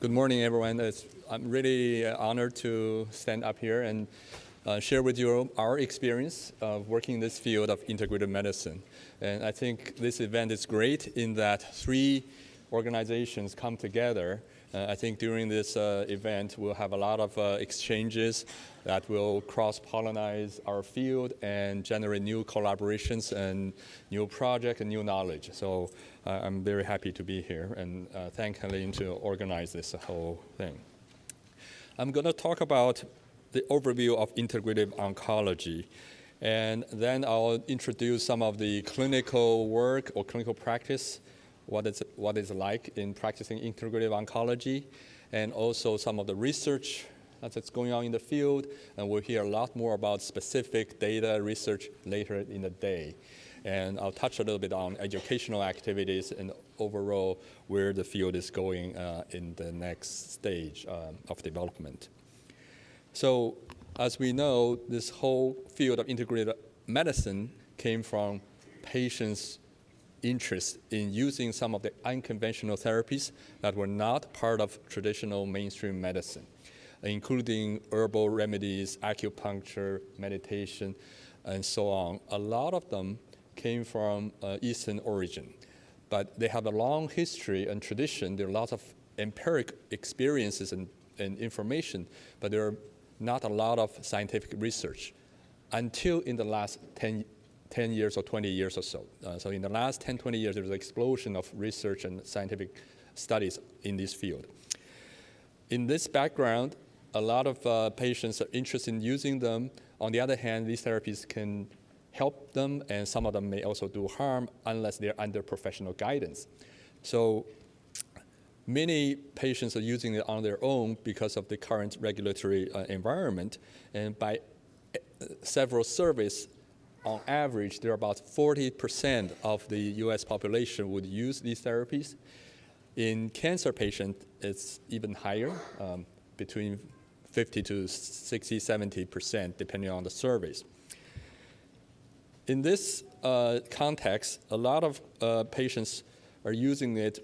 Good morning, everyone. I'm really honored to stand up here and share with you our experience of working in this field of integrative medicine. And I think this event is great in that three organizations come together. I think during this event, we'll have a lot of exchanges that will cross-pollinize our field and generate new collaborations and new projects and new knowledge. So I'm very happy to be here and thank Helene to organize this whole thing. I'm going to talk about the overview of integrative oncology. And then I'll introduce some of the clinical work or clinical practice, what it's like in practicing integrative oncology, and also some of the research that's going on in the field. And we'll hear a lot more about specific data research later in the day. And I'll touch a little bit on educational activities and overall where the field is going in the next stage of development. So as we know, this whole field of integrative medicine came from patients' interest in using some of the unconventional therapies that were not part of traditional mainstream medicine, including herbal remedies, acupuncture, meditation, and so on. A lot of them came from Eastern origin, but they have a long history and tradition. There are lots of empiric experiences and information, but there are not a lot of scientific research until in the last 10 years or 20 years or so. So in the last 10, 20 years, there was an explosion of research and scientific studies in this field. In this background, a lot of patients are interested in using them. On the other hand, these therapies can help them, and some of them may also do harm unless they're under professional guidance. So many patients are using it on their own because of the current regulatory environment. And by several surveys, on average, there are about 40% of the US population would use these therapies. In cancer patients, it's even higher, between 50 to 60, 70%, depending on the surveys. In this context, a lot of patients are using it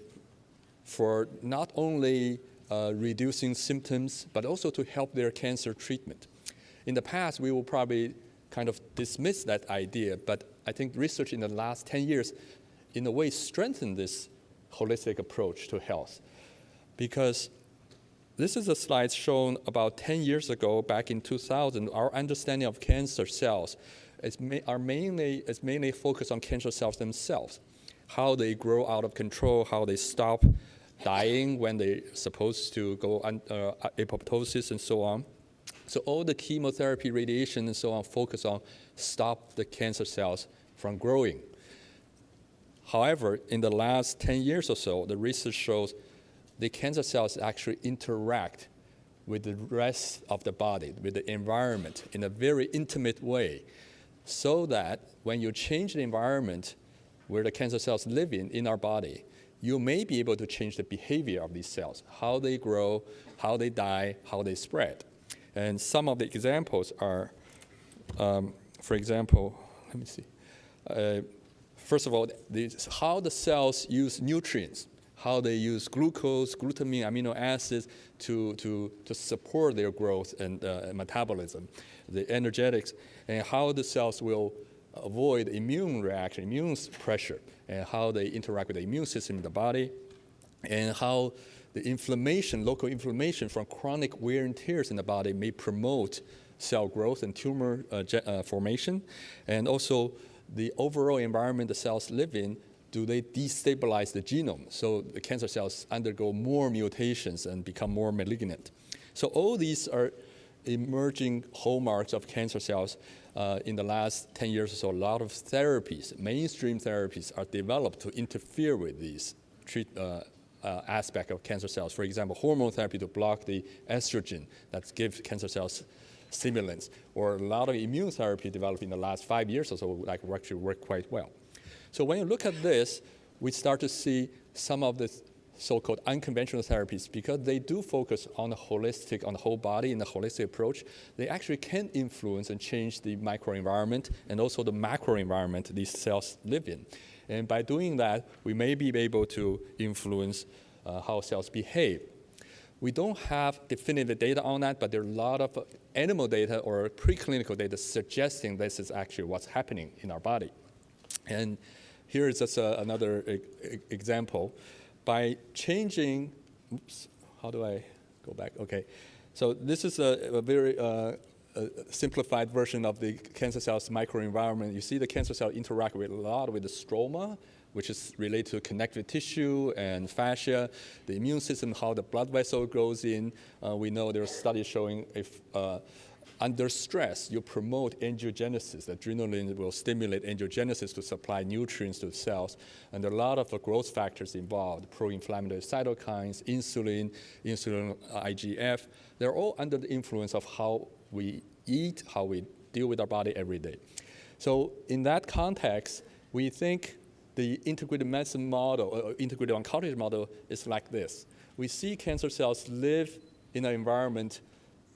for not only reducing symptoms, but also to help their cancer treatment. In the past, we will probably kind of dismiss that idea, but I think research in the last 10 years, in a way, strengthened this holistic approach to health. Because this is a slide shown about 10 years ago, back in 2000, our understanding of cancer cells is mainly focused on cancer cells themselves, how they grow out of control, how they stop dying when they're supposed to go under apoptosis and so on. So all the chemotherapy, radiation, and so on focus on stop the cancer cells from growing. However, in the last 10 years or so, the research shows the cancer cells actually interact with the rest of the body, with the environment in a very intimate way, so that when you change the environment where the cancer cells live in our body, you may be able to change the behavior of these cells, how they grow, how they die, how they spread. And some of the examples are, for example, let me see. First of all, how the cells use nutrients, how they use glucose, glutamine, amino acids to support their growth and metabolism, the energetics, and how the cells will avoid immune reaction, immune pressure, and how they interact with the immune system in the body, and how the inflammation, local inflammation from chronic wear and tears in the body may promote cell growth and tumor formation. And also the overall environment the cells live in, do they destabilize the genome? So the cancer cells undergo more mutations and become more malignant. So all these are emerging hallmarks of cancer cells. In the last 10 years or so, a lot of therapies, mainstream therapies, are developed to interfere with these aspect of cancer cells. For example, hormone therapy to block the estrogen that gives cancer cells stimulants, or a lot of immune therapy developed in the last 5 years or so that actually work quite well. So when you look at this, we start to see some of the so-called unconventional therapies, because they do focus on the holistic, on the whole body in the holistic approach. They actually can influence and change the microenvironment and also the macroenvironment these cells live in. And by doing that, we may be able to influence how cells behave. We don't have definitive data on that, but there are a lot of animal data or preclinical data suggesting this is actually what's happening in our body. And here is just another example. By changing, oops, how do I go back? Okay, so this is a very simplified version of the cancer cell's microenvironment. You see the cancer cell interact with a lot with the stroma, which is related to connective tissue and fascia, the immune system, how the blood vessel goes in. We know there are studies showing if under stress, you promote angiogenesis. Adrenaline will stimulate angiogenesis to supply nutrients to the cells. And there are a lot of growth factors involved, pro-inflammatory cytokines, insulin, IGF. They're all under the influence of how we eat, how we deal with our body every day. So in that context, we think the integrative medicine model, or integrative oncology model is like this. We see cancer cells live in an environment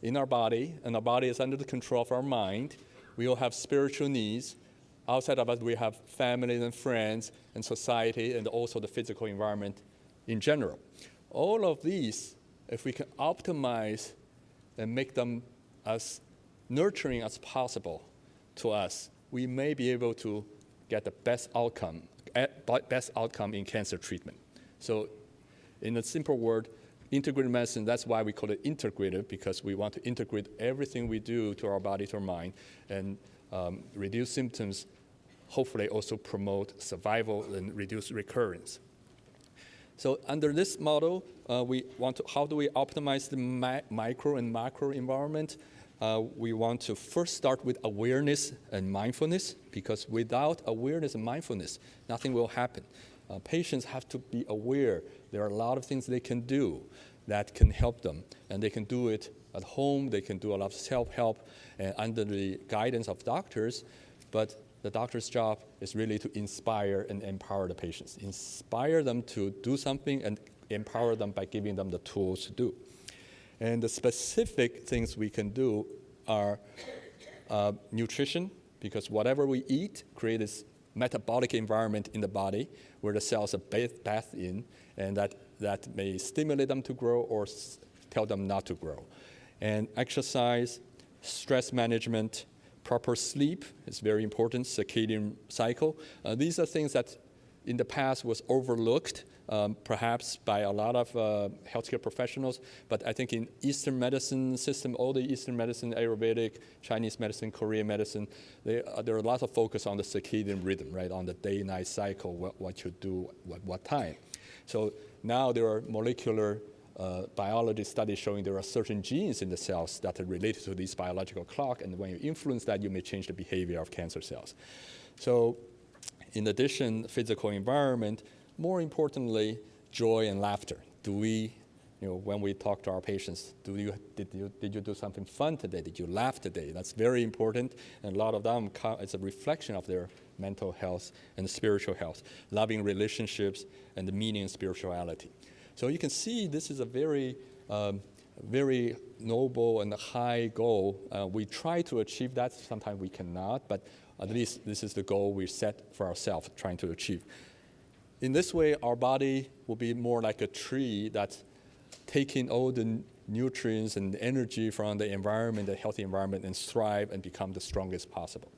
in our body, and our body is under the control of our mind. We all have spiritual needs. Outside of us, we have families and friends and society, and also the physical environment in general. All of these, if we can optimize and make them as nurturing as possible to us, we may be able to get the best outcome in cancer treatment. So in a simple word, integrative medicine, that's why we call it integrative, because we want to integrate everything we do to our body, to our mind, and reduce symptoms, hopefully also promote survival and reduce recurrence. So under this model, how do we optimize the micro and macro environment? We want to first start with awareness and mindfulness, because without awareness and mindfulness, nothing will happen. Patients have to be aware there are a lot of things they can do that can help them, and they can do it at home. They can do a lot of self-help under the guidance of doctors, but the doctor's job is really to inspire and empower the patients, inspire them to do something and empower them by giving them the tools to do. And the specific things we can do are nutrition, because whatever we eat creates this metabolic environment in the body where the cells are bathed in, and that may stimulate them to grow or tell them not to grow. And exercise, stress management, proper sleep is very important, circadian cycle. These are things that in the past was overlooked, perhaps by a lot of healthcare professionals, but I think in Eastern medicine system, all the Eastern medicine, Ayurvedic, Chinese medicine, Korean medicine, there are a lot of focus on the circadian rhythm, right, on the day-night cycle, what you do at what time. So now there are molecular biology studies showing there are certain genes in the cells that are related to this biological clock, and when you influence that, you may change the behavior of cancer cells. So in addition, physical environment, more importantly, joy and laughter. Do we, when we talk to our patients, did you do something fun today? Did you laugh today? That's very important, and a lot of them, it's a reflection of their mental health and spiritual health, loving relationships, and the meaning and spirituality. So you can see this is a very, very noble and high goal. We try to achieve that. Sometimes we cannot, but at least this is the goal we set for ourselves, trying to achieve. In this way, our body will be more like a tree that's taking all the nutrients and energy from the environment, the healthy environment, and thrive and become the strongest possible.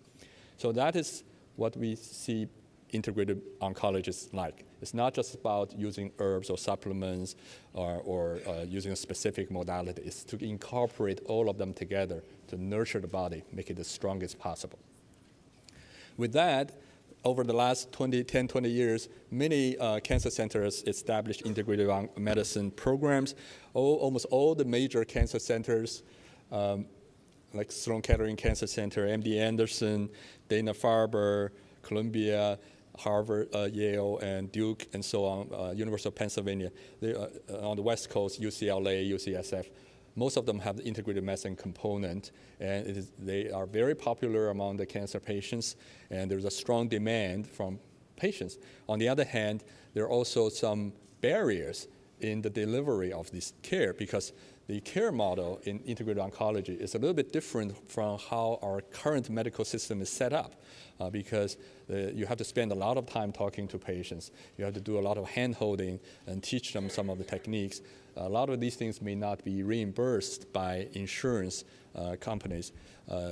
So that is what we see integrative oncologists like. It's not just about using herbs or supplements or using a specific modality. It's to incorporate all of them together to nurture the body, make it the strongest possible. With that, over the last 10, 20 years, many cancer centers established integrative medicine programs. Almost all the major cancer centers, like Sloan Kettering Cancer Center, MD Anderson, Dana-Farber, Columbia, Harvard, Yale, and Duke, and so on, University of Pennsylvania. On the West Coast, UCLA, UCSF. Most of them have the integrative medicine component, and they are very popular among the cancer patients, and there's a strong demand from patients. On the other hand, there are also some barriers in the delivery of this care, because the care model in integrated oncology is a little bit different from how our current medical system is set up, because you have to spend a lot of time talking to patients. You have to do a lot of hand-holding and teach them some of the techniques. A lot of these things may not be reimbursed by insurance companies,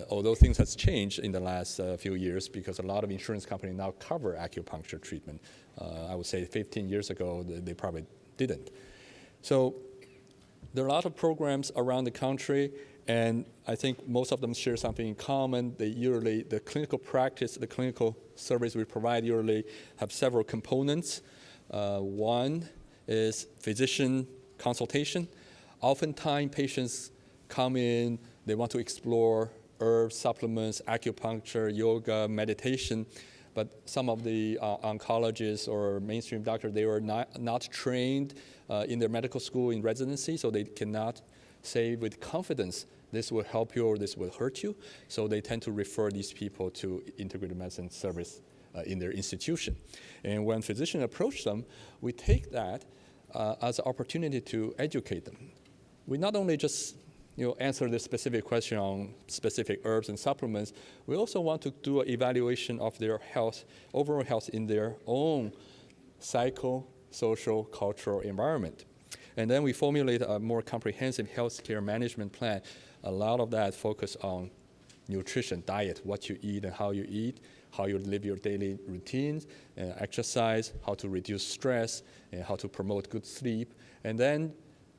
although things has changed in the last few years because a lot of insurance companies now cover acupuncture treatment. I would say 15 years ago, they probably didn't. So there are a lot of programs around the country, and I think most of them share something in common. The clinical practice, the clinical service we provide yearly have several components. One is physician consultation. Oftentimes patients come in, they want to explore herbs, supplements, acupuncture, yoga, meditation, but some of the oncologists or mainstream doctors, they were not trained in their medical school in residency, so they cannot say with confidence, this will help you or this will hurt you. So they tend to refer these people to integrative medicine service in their institution. And when physicians approach them, we take that as an opportunity to educate them. We not only just answer the specific question on specific herbs and supplements, we also want to do an evaluation of their health, overall health in their own social, cultural environment. And then we formulate a more comprehensive healthcare management plan. A lot of that focus on nutrition, diet, what you eat and how you live your daily routines, exercise, how to reduce stress, and how to promote good sleep, and then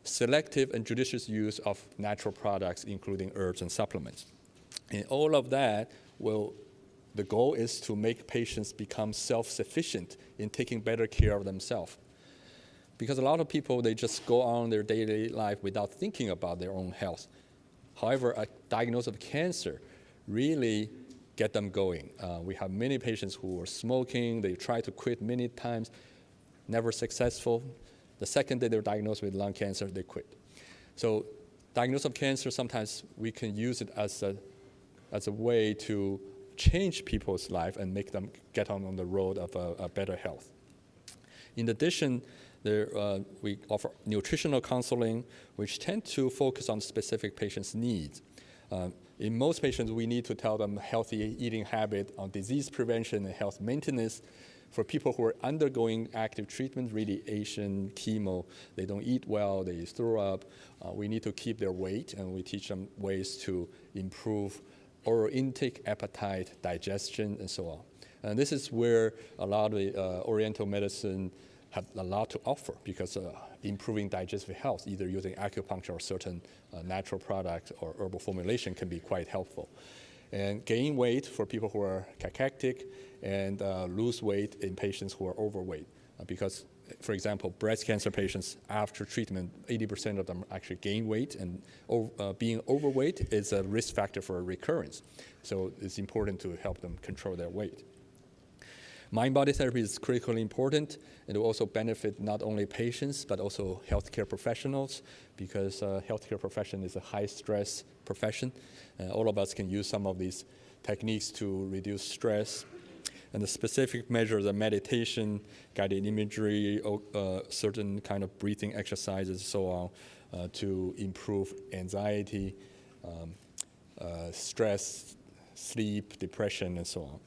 selective and judicious use of natural products, including herbs and supplements. And all of that the goal is to make patients become self-sufficient in taking better care of themselves. Because a lot of people, they just go on their daily life without thinking about their own health. However, a diagnosis of cancer really get them going. We have many patients who are smoking, they try to quit many times, never successful. The second day they're diagnosed with lung cancer, they quit. So diagnosis of cancer, sometimes we can use it as a way to change people's life and make them get on the road of a better health. In addition, we offer nutritional counseling, which tend to focus on specific patients' needs. In most patients, we need to tell them healthy eating habit on disease prevention and health maintenance. For people who are undergoing active treatment, radiation, chemo, they don't eat well, they throw up, we need to keep their weight, and we teach them ways to improve oral intake, appetite, digestion, and so on. And this is where a lot of the Oriental medicine have a lot to offer, because improving digestive health, either using acupuncture or certain natural products or herbal formulation, can be quite helpful. And gain weight for people who are cachectic, and lose weight in patients who are overweight. Because, for example, breast cancer patients, after treatment, 80% of them actually gain weight, and being overweight is a risk factor for recurrence. So it's important to help them control their weight. Mind-body therapy is critically important. It will also benefit not only patients, but also healthcare professionals, because healthcare profession is a high-stress profession. All of us can use some of these techniques to reduce stress. And the specific measures of meditation, guided imagery, certain kind of breathing exercises, so on, to improve anxiety, stress, sleep, depression, and so on.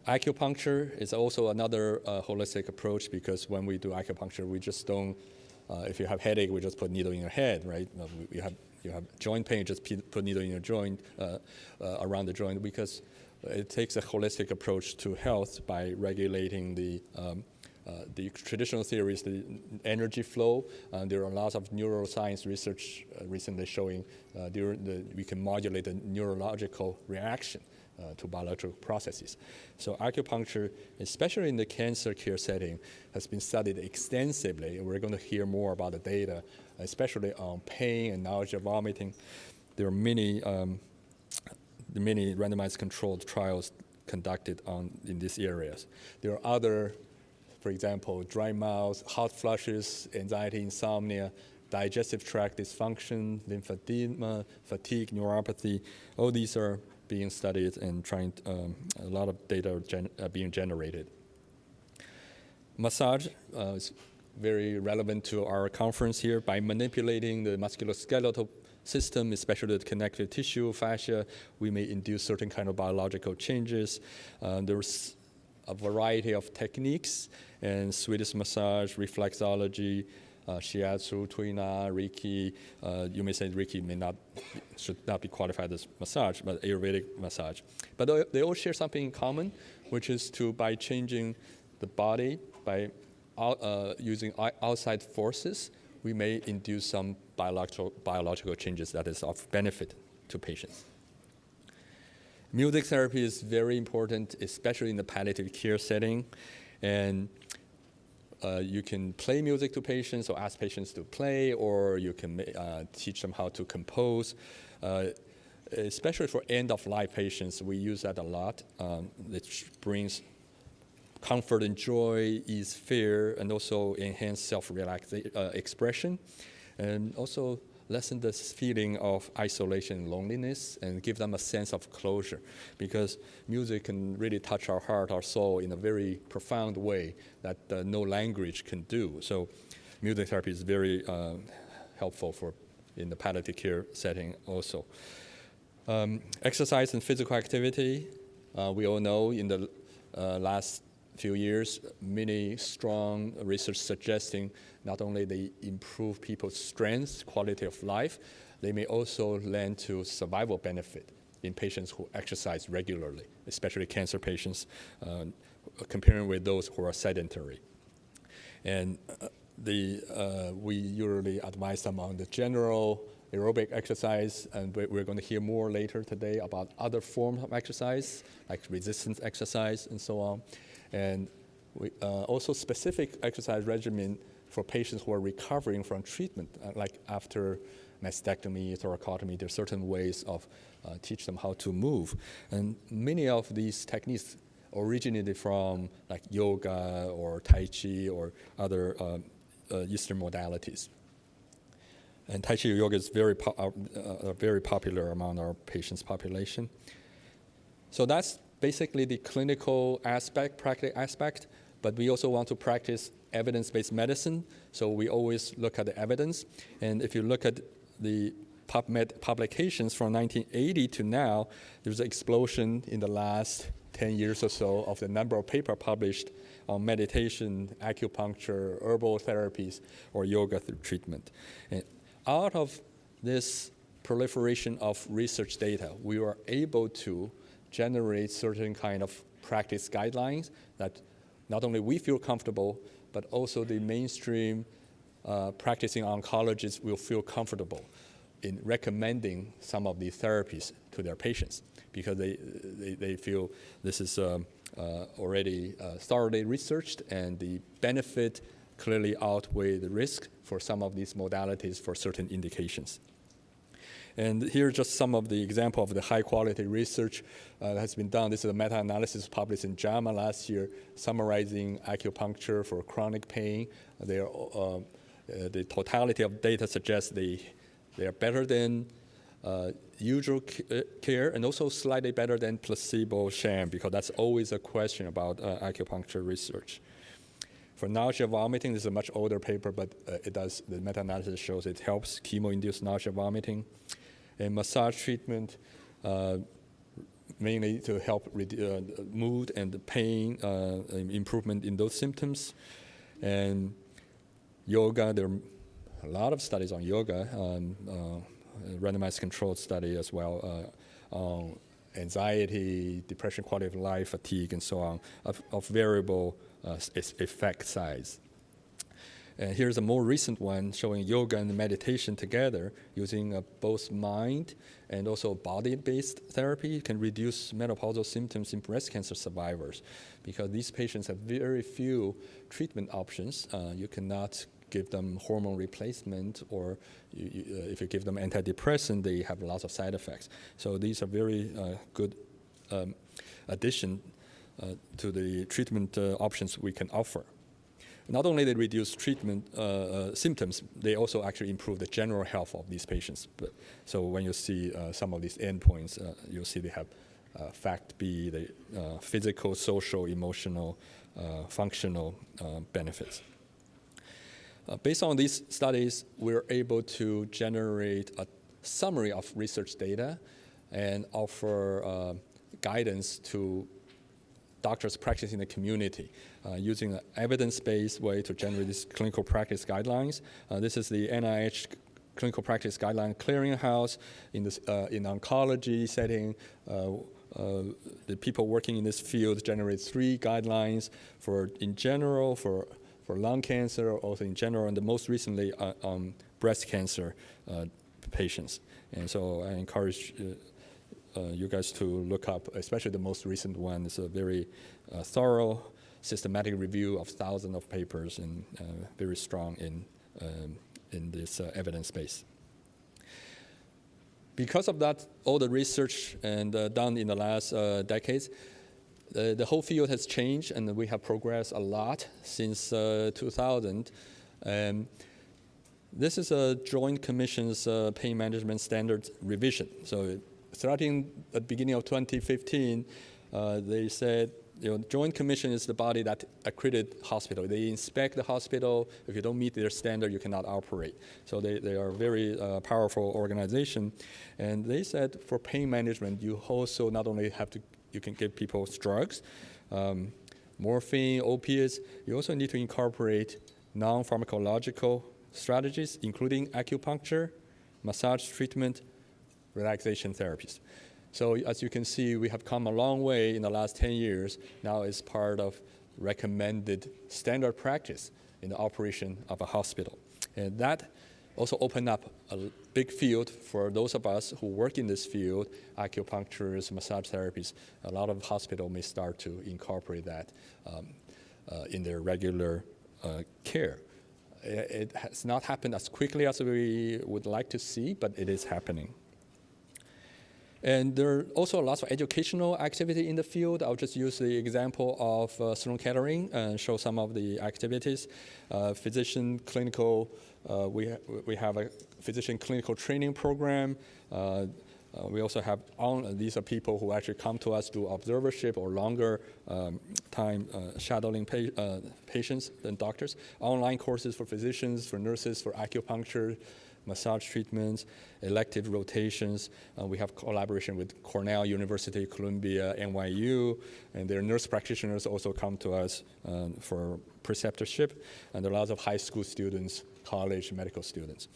Acupuncture is also another holistic approach, because when we do acupuncture, we just don't, if you have headache, we just put needle in your head, right? You have joint pain, just put needle in your joint, around the joint, because it takes a holistic approach to health by regulating the traditional theories, the energy flow. There are lots of neuroscience research recently showing we can modulate the neurological reaction to biological processes. So acupuncture, especially in the cancer care setting, has been studied extensively. We're going to hear more about the data, especially on pain and nausea, vomiting. There are many randomized controlled trials conducted in these areas. There are other, for example, dry mouth, hot flushes, anxiety, insomnia, digestive tract dysfunction, lymphedema, fatigue, neuropathy. All these are being studied and a lot of data are being generated. Massage is very relevant to our conference here. By manipulating the musculoskeletal system, especially the connective tissue, fascia, we may induce certain kind of biological changes. There's a variety of techniques, and Swedish massage, reflexology, shiatsu, tuina, Reiki. You may say Reiki should not be qualified as massage, but Ayurvedic massage. But they all share something in common, which is by changing the body, by using outside forces, we may induce some biological changes that is of benefit to patients. Music therapy is very important, especially in the palliative care setting. And you can play music to patients or ask patients to play, or you can teach them how to compose. Especially for end-of-life patients, we use that a lot. It brings comfort and joy, ease fear, and also enhance self-expression, and also lessen this feeling of isolation and loneliness, and give them a sense of closure, because music can really touch our heart, our soul in a very profound way that no language can do. So music therapy is very helpful in the palliative care setting also. Exercise and physical activity, we all know in the last few years, many strong research suggesting not only they improve people's strength, quality of life, they may also lend to survival benefit in patients who exercise regularly, especially cancer patients, comparing with those who are sedentary. And we usually advise them on the general aerobic exercise, and we're going to hear more later today about other forms of exercise, like resistance exercise and so on. And we also specific exercise regimen for patients who are recovering from treatment, like after mastectomy, thoracotomy. There are certain ways of teach them how to move. And many of these techniques originated from like yoga or Tai Chi or other Eastern modalities. And Tai Chi yoga is very popular among our patients' population. So that's basically the clinical aspect, practical aspect, but we also want to practice evidence-based medicine, so we always look at the evidence. And if you look at the PubMed publications from 1980 to now, there's an explosion in the last 10 years or so of the number of papers published on meditation, acupuncture, herbal therapies, or yoga treatment. And out of this proliferation of research data, we were able to generate certain kind of practice guidelines that not only we feel comfortable, but also the mainstream practicing oncologists will feel comfortable in recommending some of these therapies to their patients, because they feel this is already thoroughly researched, and the benefit clearly outweigh the risk for some of these modalities for certain indications. And here are just some of the example of the high quality research that has been done. This is a meta-analysis published in JAMA last year, summarizing acupuncture for chronic pain. The totality of data suggests they are better than usual care, and also slightly better than placebo sham, because that's always a question about acupuncture research. For nausea vomiting, this is a much older paper, but the meta-analysis shows it helps chemo-induced nausea vomiting. And massage treatment, mainly to help mood and the pain, improvement in those symptoms. And yoga, there are a lot of studies on yoga, randomized controlled study as well, on anxiety, depression, quality of life, fatigue, and so on, of variable effect size. And here's a more recent one showing yoga and meditation together using both mind and also body-based therapy can reduce menopausal symptoms in breast cancer survivors, because these patients have very few treatment options. You cannot give them hormone replacement, or if you give them antidepressant, they have lots of side effects. So these are very good addition to the treatment options we can offer. Not only they reduce treatment symptoms, they also actually improve the general health of these patients. So when you see some of these endpoints, you'll see they have FACT-B, the physical, social, emotional, functional benefits. Based on these studies, we're able to generate a summary of research data and offer guidance to doctors practicing in the community using an evidence-based way to generate these clinical practice guidelines. This is the NIH Clinical Practice Guideline Clearinghouse in oncology setting. The people working in this field generate 3 guidelines in general, for lung cancer, also in general, and the most recently on breast cancer patients. And so I encourage you guys to look up, especially the most recent one. It's a very thorough, systematic review of thousands of papers and very strong in this evidence base. Because of that, all the research and done in the last decades, the whole field has changed, and we have progressed a lot since 2000. This is a Joint Commission's pain management standards revision. So starting at the beginning of 2015, they said, Joint Commission is the body that accredited hospital. They inspect the hospital. If you don't meet their standard, you cannot operate. So they are a very powerful organization. And they said for pain management, you also not only you can give people drugs, morphine, opiates, you also need to incorporate non-pharmacological strategies, including acupuncture, massage treatment, relaxation therapies. So as you can see, we have come a long way in the last 10 years. Now it's part of recommended standard practice in the operation of a hospital. And that also opened up a big field for those of us who work in this field, acupuncturists, massage therapies. A lot of hospitals may start to incorporate that in their regular care. It has not happened as quickly as we would like to see, but it is happening. And there are also lots of educational activity in the field. I'll just use the example of Sloan Kettering and show some of the activities. Physician clinical, we have a physician clinical training program. We also have, these are people who actually come to us do observership or longer time shadowing patients than doctors. Online courses for physicians, for nurses, for acupuncture, massage treatments, elective rotations. We have collaboration with Cornell University, Columbia, NYU, and their nurse practitioners also come to us for preceptorship, and there are lots of high school students, college, medical students.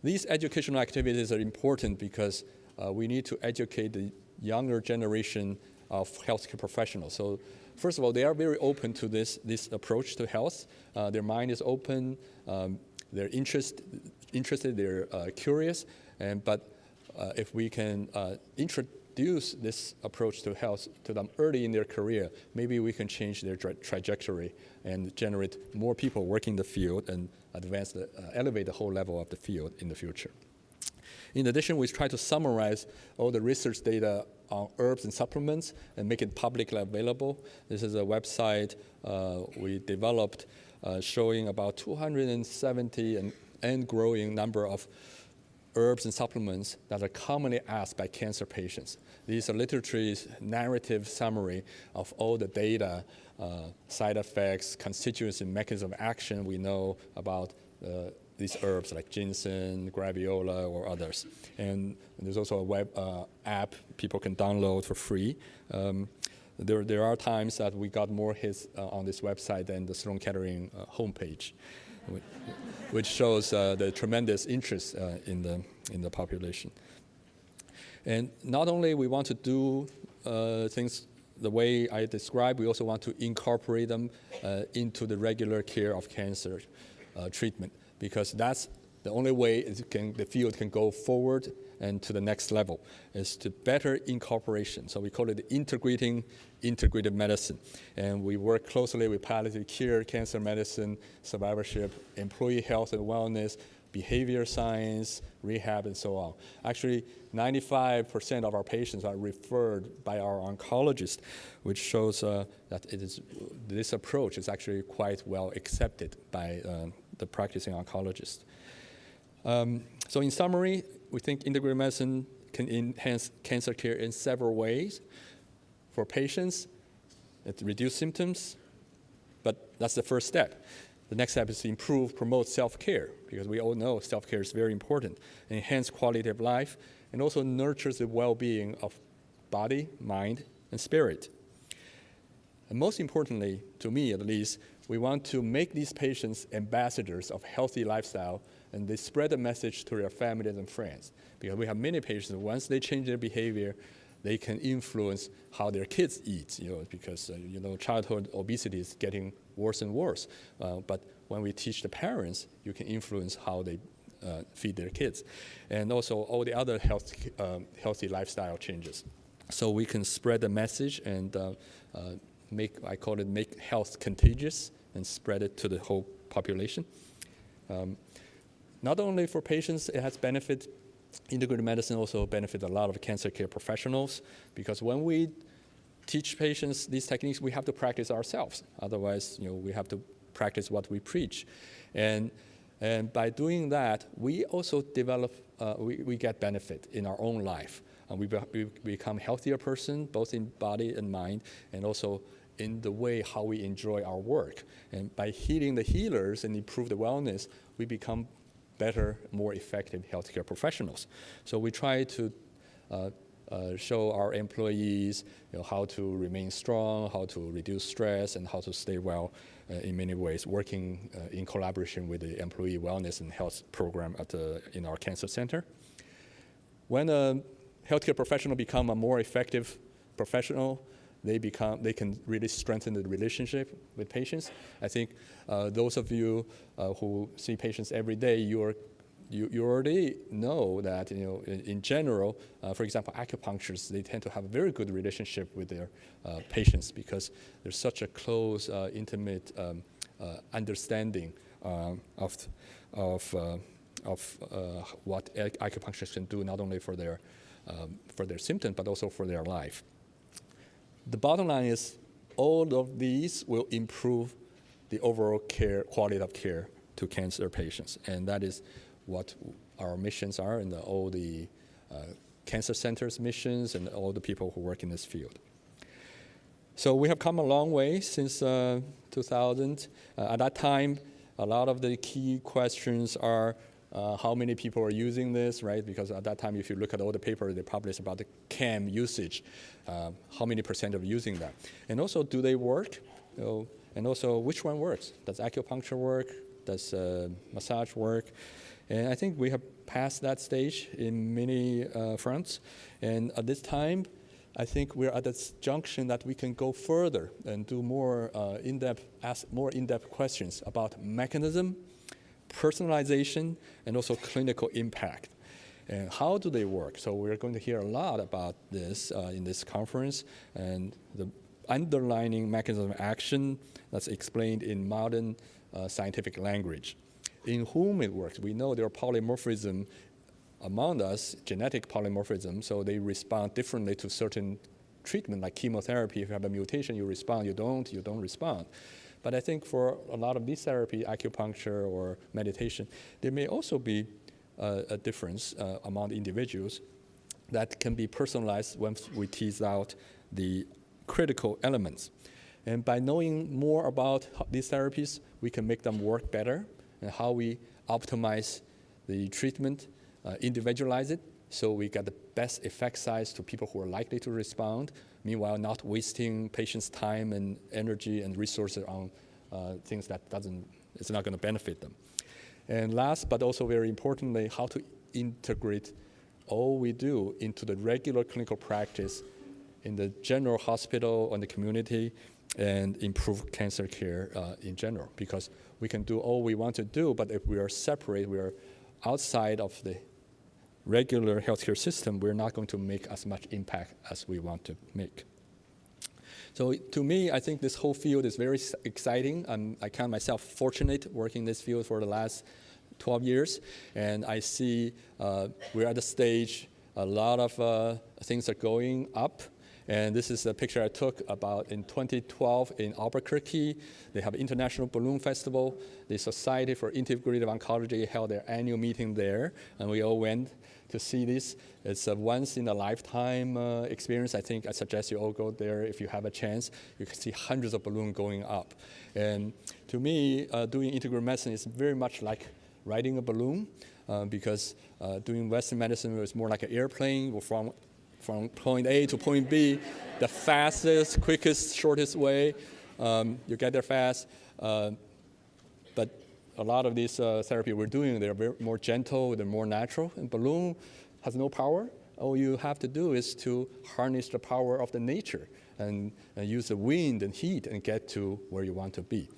These educational activities are important because we need to educate the younger generation of healthcare professionals. So first of all, they are very open to this approach to health. Their mind is open. They're interested, they're curious, but if we can introduce this approach to health to them early in their career, maybe we can change their trajectory and generate more people working the field and elevate the whole level of the field in the future. In addition, we try to summarize all the research data on herbs and supplements and make it publicly available. This is a website we developed showing about 270 and growing number of herbs and supplements that are commonly asked by cancer patients. These are literature's narrative summary of all the data, side effects, constituents, and mechanism of action we know about these herbs like ginseng, graviola, or others. And there's also a web app people can download for free. There are times that we got more hits on this website than the Sloan Kettering homepage, which shows the tremendous interest in the population. And not only we want to do things the way I described, we also want to incorporate them into the regular care of cancer treatment, because that's the only way the field can go forward and to the next level, is to better incorporation. So we call it integrative medicine. And we work closely with palliative care, cancer medicine, survivorship, employee health and wellness, behavior science, rehab, and so on. Actually, 95% of our patients are referred by our oncologists, which shows that this approach is actually quite well accepted by the practicing oncologists. So in summary, we think integrative medicine can enhance cancer care in several ways. For patients, it reduces symptoms, but that's the first step. The next step is to improve, promote self-care, because we all know self-care is very important, enhance quality of life, and also nurtures the well-being of body, mind, and spirit. And most importantly, to me at least, we want to make these patients ambassadors of healthy lifestyle, and they spread the message to their families and friends. Because we have many patients, once they change their behavior, they can influence how their kids eat, because childhood obesity is getting worse and worse. But when we teach the parents, you can influence how they feed their kids, and also all the other healthy lifestyle changes. So we can spread the message and make health contagious and spread it to the whole population. Not only for patients, it has benefit. Integrative medicine also benefits a lot of cancer care professionals, because when we teach patients these techniques, we have to practice ourselves. Otherwise, we have to practice what we preach. And by doing that, we also develop, we get benefit in our own life. And we become a healthier person, both in body and mind, and also in the way how we enjoy our work. And by healing the healers and improve the wellness, we become better, more effective healthcare professionals. So we try to show our employees how to remain strong, how to reduce stress, and how to stay well in many ways, working in collaboration with the employee wellness and health program in our cancer center. When a healthcare professional become a more effective professional, they can really strengthen the relationship with patients. I think those of you who see patients every day, you already know that in general, for example, acupuncturists, they tend to have a very good relationship with their patients, because there's such a close, intimate understanding of what acupuncturists can do, not only for their symptoms but also for their life. The bottom line is all of these will improve the overall quality of care to cancer patients. And that is what our missions are, and all the cancer centers' missions, and all the people who work in this field. So we have come a long way since 2000. At that time, a lot of the key questions are how many people are using this, right? Because at that time, if you look at all the papers they published about the CAM usage, how many % are using that? And also, do they work? And also, which one works? Does acupuncture work? Does massage work? And I think we have passed that stage in many fronts. And at this time, I think we're at this junction that we can go further and do more ask more in-depth questions about mechanism, personalization, and also clinical impact. And how do they work? So we're going to hear a lot about this in this conference, and the underlying mechanism of action that's explained in modern scientific language. In whom it works, we know there are polymorphism among us, genetic polymorphism, so they respond differently to certain treatment, like chemotherapy. If you have a mutation, you respond. You don't respond. But I think for a lot of these therapy, acupuncture or meditation, there may also be a difference among individuals that can be personalized once we tease out the critical elements. And by knowing more about these therapies, we can make them work better, and how we optimize the treatment, individualize it, so we get the best effect size to people who are likely to respond, meanwhile not wasting patients' time and energy and resources on things that it's not going to benefit them. And last, but also very importantly, how to integrate all we do into the regular clinical practice in the general hospital and the community, and improve cancer care in general. Because we can do all we want to do, but if we are separate, we are outside of the regular healthcare system, we're not going to make as much impact as we want to make. So to me, I think this whole field is very exciting. I count myself fortunate working in this field for the last 12 years. And I see we're at a stage, a lot of things are going up. And this is a picture I took about in 2012 in Albuquerque. They have International Balloon Festival. The Society for Integrative Oncology held their annual meeting there, and we all went to see this. It's a once in a lifetime experience. I think I suggest you all go there if you have a chance. You can see hundreds of balloons going up. And to me, doing integrative medicine is very much like riding a balloon because doing Western medicine is more like an airplane from point A to point B, the fastest, quickest, shortest way. You get there fast. But a lot of these therapy we're doing, they're more gentle, they're more natural. And balloon has no power. All you have to do is to harness the power of the nature and use the wind and heat and get to where you want to be.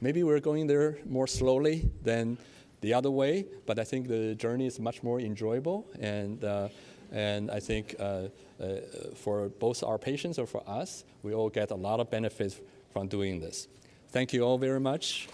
Maybe we're going there more slowly than the other way, but I think the journey is much more enjoyable. And I think for both our patients or for us, we all get a lot of benefits from doing this. Thank you all very much.